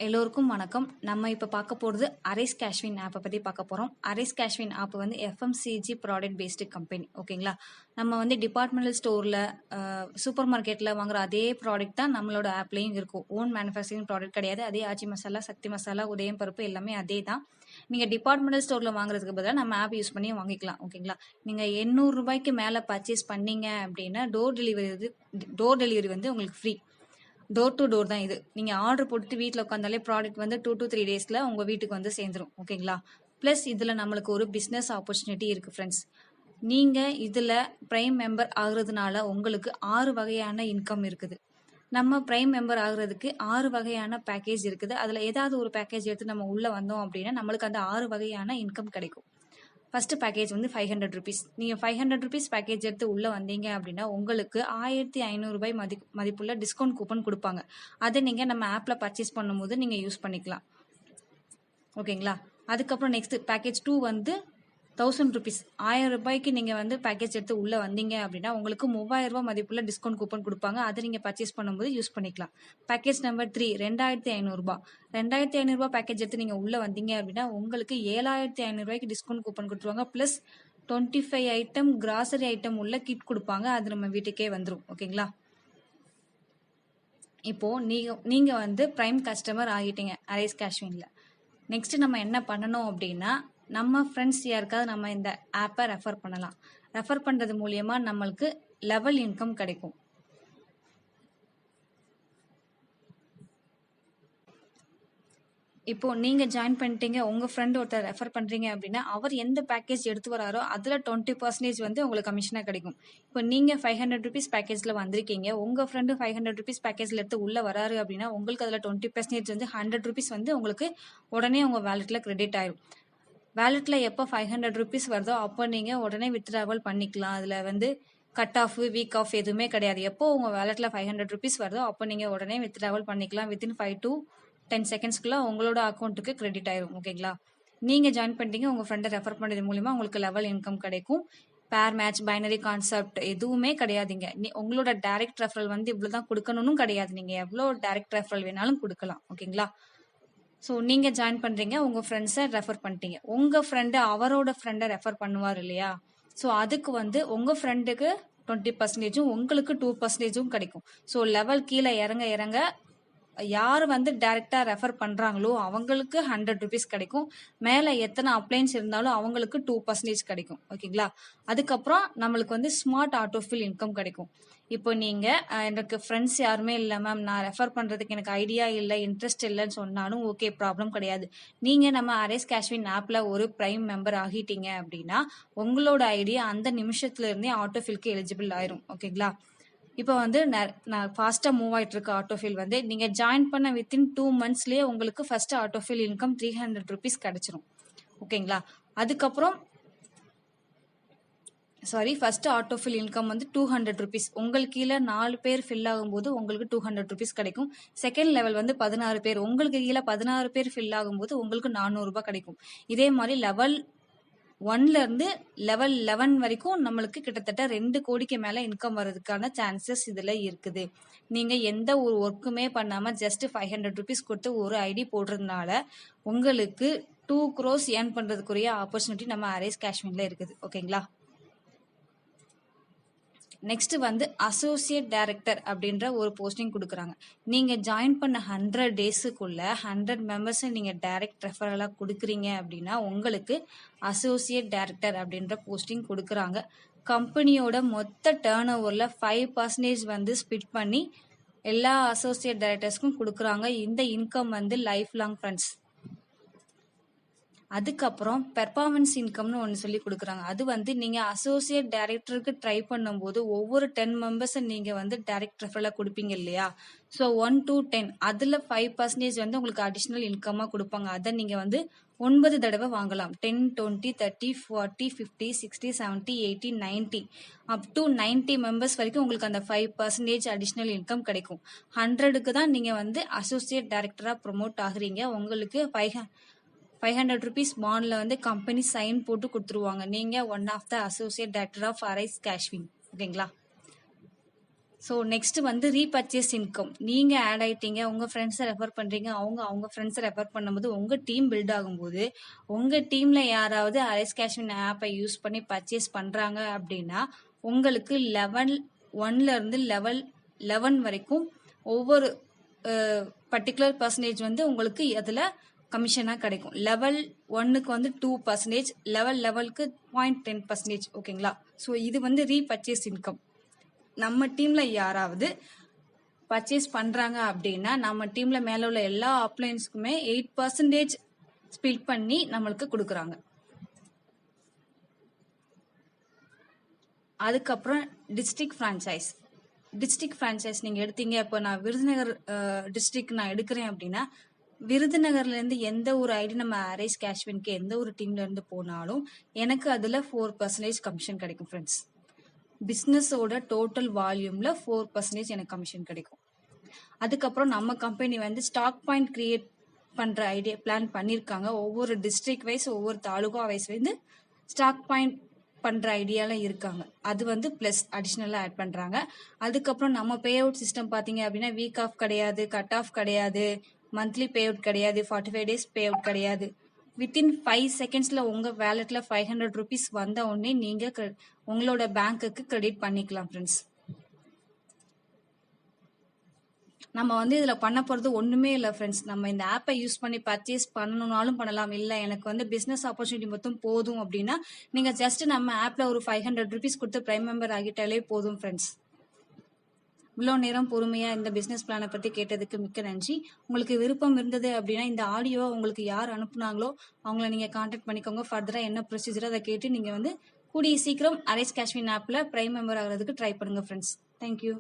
எல்லோருக்கும் வணக்கம். நம்ம இப்போ பார்க்க போகிறது அரைஸ் கேஷ்வின் ஆப்பை பற்றி பார்க்க போகிறோம். அரைஸ் கேஷ்வின் ஆப் வந்து எஃப்எம்சிஜி ப்ராடக்ட் பேஸ்டு கம்பெனி. ஓகேங்களா? நம்ம வந்து டிபார்ட்மெண்டல் ஸ்டோரில் சூப்பர் மார்க்கெட்டில் வாங்குற அதே ப்ராடக்ட் தான் நம்மளோட ஆப்லேயும் இருக்கும். ஓன் மேனுஃபேக்சரிங் ப்ராடக்ட் கிடையாது. அதே ஆச்சி மசாலா, சக்தி மசாலா, உதயம் பருப்பு எல்லாமே அதே தான். நீங்கள் டிபார்ட்மெண்டல் ஸ்டோரில் வாங்குறதுக்கு பதிலாக நம்ம ஆப் யூஸ் பண்ணி வாங்கிக்கலாம். ஓகேங்களா? நீங்கள் 800 ரூபாய்க்கு மேலே பர்ச்சேஸ் பண்ணீங்க அப்படின்னா டோர் டெலிவரி வந்து உங்களுக்கு ஃப்ரீ. டோர் டு டோர் தான் இது. நீங்கள் ஆர்டர் போட்டுட்டு வீட்டில் உட்காந்தாலே ப்ராடக்ட் வந்து 2 to 3 டேஸில் உங்கள் வீட்டுக்கு வந்து சேர்ந்துரும். ஓகேங்களா? ப்ளஸ் இதில் நம்மளுக்கு ஒரு பிஸ்னஸ் ஆப்பர்ச்சுனிட்டி இருக்குது ஃப்ரெண்ட்ஸ். நீங்கள் இதில் ப்ரைம் மெம்பர் ஆகுறதுனால உங்களுக்கு 6 வகையான இன்கம் இருக்குது. நம்ம ப்ரைம் மெம்பர் ஆகுறதுக்கு 6 வகையான பேக்கேஜ் இருக்குது. அதில் ஏதாவது ஒரு பேக்கேஜ் எடுத்து நம்ம உள்ளே வந்தோம் அப்படின்னா நம்மளுக்கு அந்த 6 வகையான இன்கம் கிடைக்கும். ஃபர்ஸ்ட் பேக்கேஜ் வந்து 500 ருபீஸ். நீங்கள் 500 ருபீஸ் பேக்கேஜ் எடுத்து உள்ளே வந்தீங்க அப்படின்னா உங்களுக்கு 1500 ரூபாய் மதிப்புள்ள டிஸ்கவுண்ட் கூப்பன் கொடுப்பாங்க. அதை நீங்கள் நம்ம ஆப்பில் பர்ச்சேஸ் பண்ணும்போது நீங்கள் யூஸ் பண்ணிக்கலாம். ஓகேங்களா? அதுக்கப்புறம் நெக்ஸ்ட் பேக்கேஜ் 2 வந்து 1000 ருபீஸ். 1000 ரூபாய்க்கு நீங்கள் வந்து பேக்கேஜ் எடுத்து உள்ளே வந்தீங்க அப்படின்னா உங்களுக்கு 3000 ரூபாய் மதிப்புள்ள டிஸ்கவுண்ட் கூப்பன் கொடுப்பாங்க. அதை நீங்கள் பர்ச்சேஸ் பண்ணும்போது யூஸ் பண்ணிக்கலாம். பேக்கேஜ் நம்பர் 3 2500 ரூபாய். 2500 ரூபாய் பேக்கேஜ் எடுத்து நீங்கள் உள்ளே வந்தீங்க அப்படின்னா உங்களுக்கு 7500 ரூபாய்க்கு டிஸ்கவுண்ட் கூப்பன் கொடுத்துருவாங்க. ப்ளஸ் 25 ஐட்டம் கிராசரி ஐட்டம் உள்ள கிட் கொடுப்பாங்க. அது நம்ம வீட்டுக்கே வந்துடும். ஓகேங்களா? இப்போ நீங்க வந்து பிரைம் கஸ்டமர் ஆகிட்டீங்க அரைஸ் கேஷ்வின்ல. நெக்ஸ்ட் நம்ம என்ன பண்ணணும் அப்படின்னா நம்ம ஃப்ரெண்ட்ஸ் யாருக்காவது நம்ம இந்த ஆப்பை ரெஃபர் பண்ணலாம். ரெஃபர் பண்ணுறது மூலியமா நம்மளுக்கு லெவல் இன்கம் கிடைக்கும். இப்போ நீங்க ஜாயின் பண்ணிட்டீங்க, உங்க ஃப்ரெண்ட் ஒருத்தர் ரெஃபர் பண்றீங்க அப்படின்னா அவர் எந்த பேக்கேஜ் எடுத்து வராரோ அதுல 20% வந்து உங்களுக்கு கமிஷனா கிடைக்கும். இப்போ நீங்க 500 ருபீஸ் பேக்கேஜ்ல வந்திருக்கீங்க, உங்க ஃப்ரெண்டு 500 ருபீஸ் பேக்கேஜ்ல எடுத்து உள்ள வராரு அப்படின்னா உங்களுக்கு அதுல 20% வந்து 100 ருபீஸ் வந்து உங்களுக்கு உடனே உங்க வேலெட்ல கிரெடிட் ஆயிடும். வேலெட்ல எப்போ 500 ருபீஸ் வருதோ அப்போ நீங்க உடனே வித்ட்ராவல் பண்ணிக்கலாம். அதுல வந்து கட் ஆஃப் வீக் ஆஃப் எதுவுமே கிடையாது. எப்போ உங்க வேலெட்ல 500 ருபீஸ் வருதோ அப்போ நீங்க உடனே வித்ட்ராவல் பண்ணிக்கலாம். வித்தின் 5 to 10 செகண்ட்ஸ்க்குள்ள உங்களோட அக்கௌண்ட்டுக்கு கிரெடிட் ஆயிரும். ஓகேங்களா? நீங்க ஜாயின் பண்ணிட்டீங்க, உங்க ஃப்ரெண்டை ரெஃபர் பண்ணது மூலியமா உங்களுக்கு லெவல் இன்கம் கிடைக்கும். பேர் மேட்ச், பைனரி கான்செப்ட் எதுவுமே கிடையாதுங்க. உங்களோட டைரக்ட் ரெஃபரல் வந்து இவ்வளவுதான் கொடுக்கணும்னு கிடையாது. நீங்க எவ்வளோ டைரக்ட் ரெஃபரல் வேணாலும் கொடுக்கலாம். ஓகேங்களா? ஸோ நீங்க ஜாயின் பண்றீங்க, உங்க ஃப்ரெண்ட்ஸை ரெஃபர் பண்ணிட்டீங்க. உங்க ஃப்ரெண்டு அவரோட ஃப்ரெண்டை ரெஃபர் பண்ணுவார் இல்லையா? ஸோ அதுக்கு வந்து உங்க ஃப்ரெண்டுக்கு 20%, உங்களுக்கு 2% கிடைக்கும். ஸோ லெவல் கீழே இறங்க இறங்க யார் வந்து டைரக்டா ரெஃபர் பண்றாங்களோ அவங்களுக்கு 100 ருபீஸ் கிடைக்கும். மேல எத்தனை அப்ளைன்ஸ் இருந்தாலும் அவங்களுக்கு 2% கிடைக்கும். ஓகேங்களா? அதுக்கப்புறம் நம்மளுக்கு வந்து ஸ்மார்ட் ஆட்டோஃபில் இன்கம் கிடைக்கும். இப்போ நீங்க எனக்கு ஃப்ரெண்ட்ஸ் யாருமே இல்லை மேம், நான் ரெஃபர் பண்றதுக்கு எனக்கு ஐடியா இல்லை, இன்ட்ரெஸ்ட் இல்லைன்னு சொன்னாலும் ஓகே, ப்ராப்ளம் கிடையாது. நீங்க நம்ம அரைஸ் கேஷ்வின் ஆப்ல ஒரு பிரைம் மெம்பர் ஆகிட்டீங்க அப்படின்னா உங்களோட ஐடியா அந்த நிமிஷத்துல இருந்தே ஆட்டோஃபில்க்கு எலிஜிபிள் ஆயிரும். ஓகேங்களா? இப்போ வந்து நான் ஃபாஸ்டா மூவ் ஆயிட்டு இருக்க ஆட்டோஃபில் வந்து நீங்க ஜாயின் பண்ண வித்தின் 2 monthsலயே உங்களுக்கு ஃபர்ஸ்ட் ஆட்டோஃபில் இன்கம் 300 ருபீஸ் கிடைச்சிரும். ஓகேங்களா? அதுக்கப்புறம் ஃபர்ஸ்ட் ஆட்டோஃபில் இன்கம் வந்து 200 ருபீஸ். உங்களுக்கு கீழே 4 பேர் ஃபில் ஆகும்போது உங்களுக்கு 200 ருபீஸ் கிடைக்கும். செகண்ட் லெவல் வந்து 16 பேர், உங்களுக்கு கீழே 16 பேர் ஃபில் ஆகும்போது உங்களுக்கு 400 ரூபாய் கிடைக்கும். இதே மாதிரி லெவல் 1ல இருந்து லெவல் 11 வரைக்கும் நம்மளுக்கு கிட்டத்தட்ட 2 கோடிக்கு மேல இன்கம் வர்றதுக்கான சான்சஸ் இதுல இருக்குது. நீங்க எந்த ஒரு ஒர்க்குமே பண்ணாம ஜஸ்ட் 500 ருபீஸ் கொடுத்து ஒரு ஐடி போடுறதுனால உங்களுக்கு 2 crores ஏர்ன் பண்றதுக்குரிய ஆப்பர்ச்சுனிட்டி நம்ம அரைஸ் கேஷ்வின்ல இருக்குது. ஓகேங்களா? நெக்ஸ்ட் வந்து அசோசியேட் டைரக்டர் அப்படின்ற ஒரு போஸ்டிங் கொடுக்குறாங்க. நீங்க ஜாயின் பண்ண 100 டேஸுக்குள்ள 100 மெம்பர்ஸை நீங்க டைரக்ட் ரெஃபரலா கொடுக்குறீங்க அப்படின்னா உங்களுக்கு அசோசியேட் டைரக்டர் அப்படின்ற போஸ்டிங் கொடுக்குறாங்க. கம்பெனியோட மொத்த டேர்ன் ஓவர்ல 5% வந்து ஸ்பிட் பண்ணி எல்லா அசோசியேட் டைரக்டர்ஸ்க்கும் கொடுக்குறாங்க. இந்த இன்கம் வந்து லைஃப் லாங் ஃப்ரெண்ட்ஸ். அதுக்கப்புறம் பெர்ஃபார்மன்ஸ் இன்கம்னு ஒன்று சொல்லி கொடுக்குறாங்க. அது வந்து நீங்க அசோசியேட் டைரக்டருக்கு ட்ரை பண்ணும்போது ஒவ்வொரு 10 மெம்பர்ஸை நீங்க வந்து டைரக்ட் ரெஃபரலா கொடுப்பீங்க இல்லையா? ஸோ 1 to 10 அதுல 5% வந்து உங்களுக்கு அடிஷ்னல் இன்கமா கொடுப்பாங்க. அதை நீங்க வந்து 9 தடவை வாங்கலாம். 10, 20, 30, 40, 50, 60, 70, 80, 90 அப் டு 90 மெம்பர்ஸ் வரைக்கும் உங்களுக்கு அந்த 5% அடிஷ்னல் இன்கம் கிடைக்கும். 100க்கு தான் நீங்க வந்து அசோசியேட் டைரக்டரா ப்ரொமோட் ஆகுறீங்க. உங்களுக்கு 500 ருபீஸ் பாண்ட்ல வந்து கம்பெனி சைன் போட்டு கொடுத்துருவாங்க. நீங்க one of the associate director of Arise கேஷ்வின். ஓகேங்களா? ஸோ நெக்ஸ்ட் வந்து ரீபர்ச்சேஸ் இன்கம். நீங்கள் ஆட் ஆயிட்டீங்க, உங்கள் ஃப்ரெண்ட்ஸை ரெஃபர் பண்ணுறீங்க, அவங்க ஃப்ரெண்ட்ஸை ரெஃபர் பண்ணும்போது உங்கள் டீம் பில்ட் ஆகும்போது உங்கள் டீமில் யாராவது அரைஸ் கேஷ்வின் ஆப்பை யூஸ் பண்ணி பர்ச்சேஸ் பண்ணுறாங்க அப்படின்னா உங்களுக்கு லெவல் 1லேருந்து லெவல் 11 வரைக்கும் ஒவ்வொரு பர்டிகுலர் பர்சன்டேஜ் வந்து உங்களுக்கு அதில் கமிஷனாக கிடைக்கும். லெவல் 1க்கு வந்து 2%, லெவல் லெவலுக்கு 0.10%. ஓகேங்களா? ஸோ இது வந்து ரீபர்ச்சேஸ் இன்கம். நம்ம டீமில் யாராவது பர்ச்சேஸ் பண்ணுறாங்க அப்படின்னா நம்ம டீமில் மேலே உள்ள எல்லா அப்ளைன்ஸுக்குமே 8% ஸ்பில் பண்ணி நம்மளுக்கு கொடுக்குறாங்க. அதுக்கப்புறம் டிஸ்ட்ரிக்ட் ஃப்ரான்ச்சைஸ் நீங்கள் எடுத்தீங்க. இப்போ நான் விருதுநகர் டிஸ்ட்ரிக்ட் நான் எடுக்கிறேன் அப்படின்னா விருதுநகர்லேருந்து எந்த ஒரு ஐடி நம்ம அரைஸ் கேஷ்வின்க்கு எந்த ஒரு டீம்லேருந்து போனாலும் எனக்கு அதில் 4% கமிஷன் கிடைக்கும் ஃப்ரெண்ட்ஸ். பிஸ்னஸோட டோட்டல் வால்யூமில் 4% எனக்கு கமிஷன் கிடைக்கும். அதுக்கப்புறம் நம்ம கம்பெனி வந்து ஸ்டாக் பாயிண்ட் கிரியேட் பண்ணுற ஐடியா பிளான் பண்ணியிருக்காங்க. ஒவ்வொரு டிஸ்ட்ரிக்ட் வைஸ் ஒவ்வொரு தாலுகா வைஸ் வந்து ஸ்டாக் பாயிண்ட் பண்ணுற ஐடியாவில் இருக்காங்க. அது வந்து ப்ளஸ் அடிஷ்னலாக ஆட் பண்ணுறாங்க. அதுக்கப்புறம் நம்ம பே அவுட் சிஸ்டம் பார்த்தீங்க அப்படின்னா வீக் ஆஃப் கிடையாது, கட் ஆஃப் கிடையாது, மந்த்லி பே அவுட் கிடையாது, 45 days பே அவுட் கிடையாது. வித்தின் 5 secondsல உங்கள் வேலெட்டில் 500 rupees வந்த உடனே நீங்கள் உங்களோட பேங்க்குக்கு கிரெடிட் பண்ணிக்கலாம் ஃப்ரெண்ட்ஸ். நம்ம வந்து இதில் பண்ண போகிறது ஒன்றுமே இல்லை ஃப்ரெண்ட்ஸ். நம்ம இந்த ஆப்பை யூஸ் பண்ணி பர்ச்சேஸ் பண்ணணும்னாலும் பண்ணலாம். இல்லை எனக்கு வந்து பிஸ்னஸ் ஆப்பர்ச்சுனிட்டி மொத்தம் போதும் அப்படின்னா நீங்கள் ஜஸ்ட் நம்ம ஆப்பில் ஒரு 500 rupees கொடுத்து ப்ரைம் மெம்பர் ஆகிட்டாலே போதும் ஃப்ரெண்ட்ஸ். இவ்வளோ நேரம் பொறுமையாக இந்த பிஸ்னஸ் பிளானை பற்றி கேட்டதுக்கு மிக்க நன்றி. உங்களுக்கு விருப்பம் இருந்தது அப்படின்னா இந்த ஆடியோவை உங்களுக்கு யார் அனுப்புனாங்களோ அவங்கள நீங்கள் கான்டாக்ட் பண்ணிக்கோங்க. ஃபர்தராக என்ன ப்ரொசீஜரோ அதை கேட்டு நீங்கள் வந்து கூடிய சீக்கிரம் அரைஸ் கேஷ்வின் ஆப்பில் ப்ரைம் மெம்பர் ஆகிறதுக்கு ட்ரை பண்ணுங்கள் ஃப்ரெண்ட்ஸ். தேங்க்யூ.